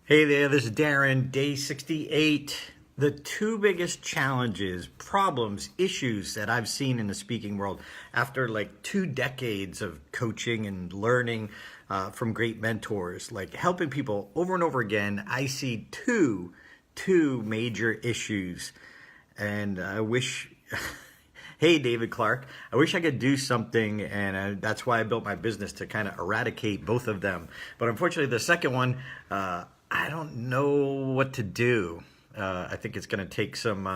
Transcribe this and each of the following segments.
Hey there, this is Darren, day 68. The two biggest challenges, problems, issues that I've seen in the speaking world after like 2 decades of coaching and learning from great mentors, like helping people over and over again, I see two major issues. And I wish, hey, David Clark, I wish I could do something, and that's why I built my business to kind of eradicate both of them. But unfortunately, the second one, I don't know what to do. I think it's going to take some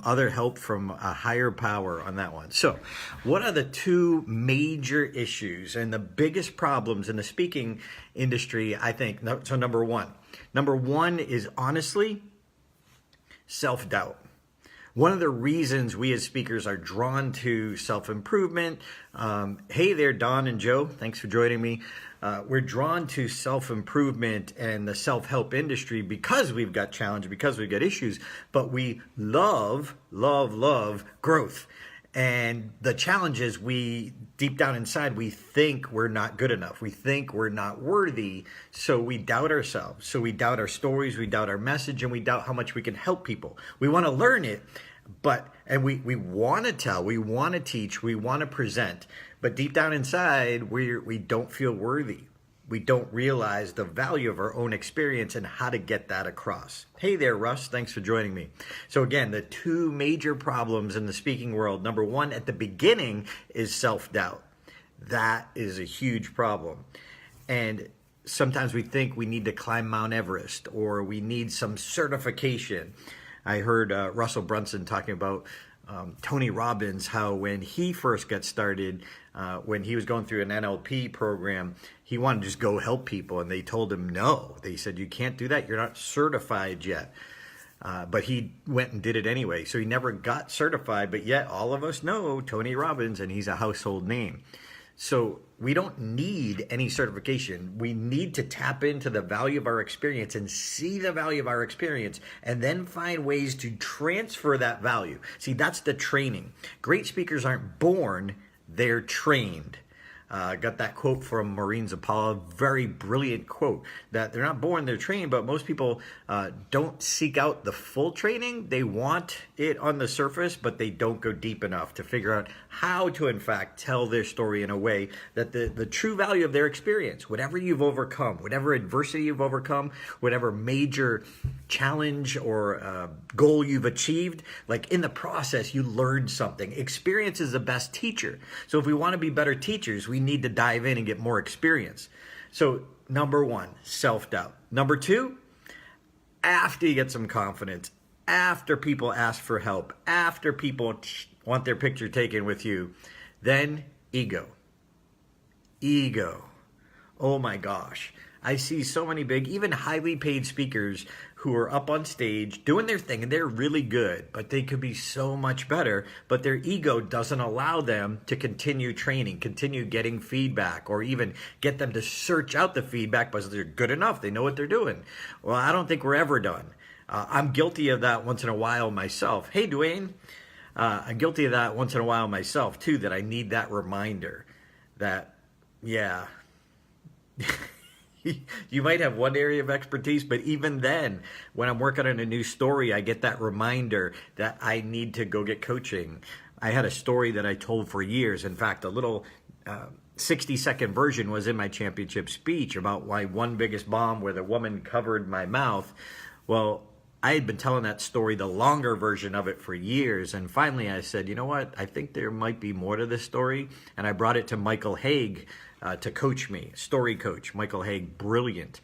other help from a higher power on that one. So, what are the two major issues and the biggest problems in the speaking industry? I think so. Number one is honestly self-doubt. One of the reasons we as speakers are drawn to self-improvement, hey there, Don and Joe, thanks for joining me. We're drawn to self-improvement and the self-help industry because we've got challenges, because we've got issues, but we love growth. And the challenge is deep down inside, we think we're not good enough. We think we're not worthy. So we doubt ourselves. So we doubt our stories, we doubt our message, and we doubt how much we can help people. We want to learn it, and we want to tell, we want to teach, we want to present. But deep down inside, we don't feel worthy. We don't realize the value of our own experience and how to get that across. Hey there, Russ. Thanks for joining me. So again, the two major problems in the speaking world. Number one, at the beginning, is self-doubt. That is a huge problem. And sometimes we think we need to climb Mount Everest or we need some certification. I heard Russell Brunson talking about Tony Robbins, how when he first got started, when he was going through an NLP program, he wanted to just go help people. And they told him no. They said, you can't do that. You're not certified yet. But he went and did it anyway. So he never got certified. But yet all of us know Tony Robbins, and he's a household name. So we don't need any certification. We need to tap into the value of our experience and see the value of our experience and then find ways to transfer that value. See, that's the training. Great speakers aren't born, they're trained. Got that quote from Maureen Zappala, very brilliant quote, that they're not born, they're trained, but most people don't seek out the full training. They want it on the surface, but they don't go deep enough to figure out how to, in fact, tell their story in a way that the true value of their experience, whatever you've overcome, whatever adversity you've overcome, whatever major challenge or goal you've achieved, like in the process, you learned something. Experience is the best teacher. So if we want to be better teachers, we need to dive in and get more experience. So number one, self-doubt. Number two, after you get some confidence, after people ask for help, after people want their picture taken with you, then ego. Ego. Oh my gosh. I see so many big, even highly paid speakers who are up on stage doing their thing, and they're really good, but they could be so much better, but their ego doesn't allow them to continue training, continue getting feedback, or even get them to search out the feedback because they're good enough. They know what they're doing. Well, I don't think we're ever done. I'm guilty of that once in a while myself. Hey, Dwayne. I'm guilty of that once in a while myself, too, that I need that reminder that, yeah, you might have one area of expertise, but even then, when I'm working on a new story, I get that reminder that I need to go get coaching. I had a story that I told for years. In fact, a little 60-second version was in my championship speech about why one biggest bomb where the woman covered my mouth. Well, I had been telling that story, the longer version of it, for years. And finally I said, you know what? I think there might be more to this story. And I brought it to Michael Haig to coach me, story coach. Michael Haig, brilliant.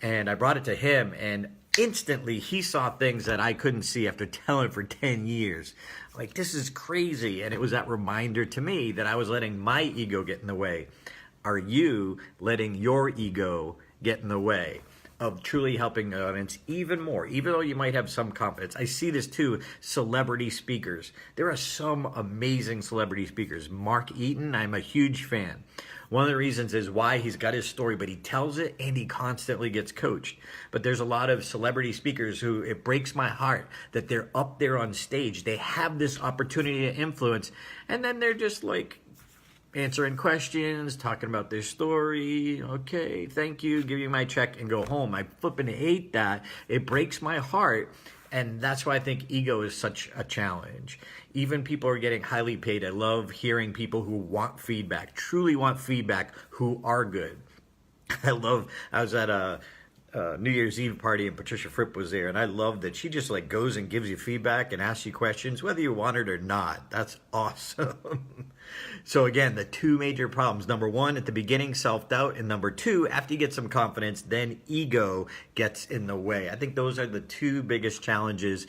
And I brought it to him, and instantly he saw things that I couldn't see after telling it for 10 years. Like, this is crazy. And it was that reminder to me that I was letting my ego get in the way. Are you letting your ego get in the way of truly helping the audience even more, even though you might have some confidence? I see this too, celebrity speakers. There are some amazing celebrity speakers. Mark Eaton, I'm a huge fan. One of the reasons is why he's got his story, but he tells it and he constantly gets coached. But there's a lot of celebrity speakers who, it breaks my heart that they're up there on stage. They have this opportunity to influence, and then they're just like answering questions, talking about their story. Okay, thank you, give you my check and go home. I flipping hate that. It breaks my heart. And that's why I think ego is such a challenge. Even people are getting highly paid. I love hearing people who want feedback, truly want feedback, who are good. I was at a New Year's Eve party and Patricia Fripp was there, and I love that she just like goes and gives you feedback and asks you questions whether you want it or not. That's awesome. So again, the two major problems: number one, at the beginning, self-doubt, and number two, after you get some confidence, then ego gets in the way. I think those are the two biggest challenges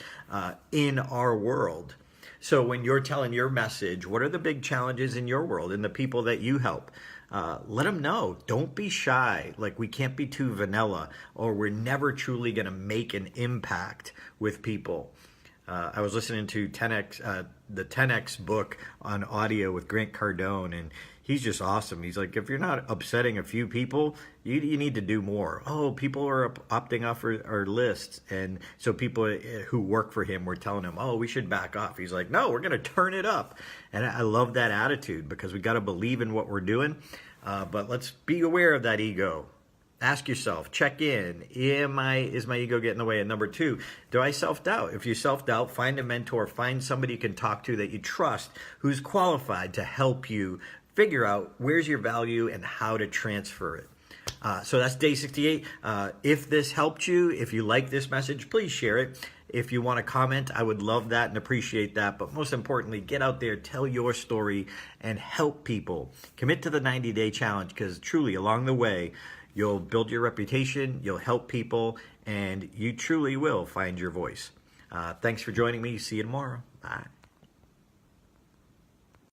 in our world. So when you're telling your message, what are the big challenges in your world and the people that you help? Let them know. Don't be shy. Like, we can't be too vanilla, or we're never truly going to make an impact with people. I was listening to the 10X book on audio with Grant Cardone, and he's just awesome. He's like, if you're not upsetting a few people, you need to do more. Oh, people are opting off our lists. And so people who work for him were telling him, oh, we should back off. He's like, no, we're going to turn it up. And I love that attitude, because we got to believe in what we're doing. But let's be aware of that ego. Ask yourself, check in. Is my ego getting in the way? And number two, do I self-doubt? If you self-doubt, find a mentor, find somebody you can talk to that you trust, who's qualified to help you figure out where's your value and how to transfer it. So that's day 68. If this helped you, if you like this message, please share it. If you want to comment, I would love that and appreciate that. But most importantly, get out there, tell your story, and help people. Commit to the 90-day challenge, because truly along the way, you'll build your reputation, you'll help people, and you truly will find your voice. Thanks for joining me. See you tomorrow. Bye.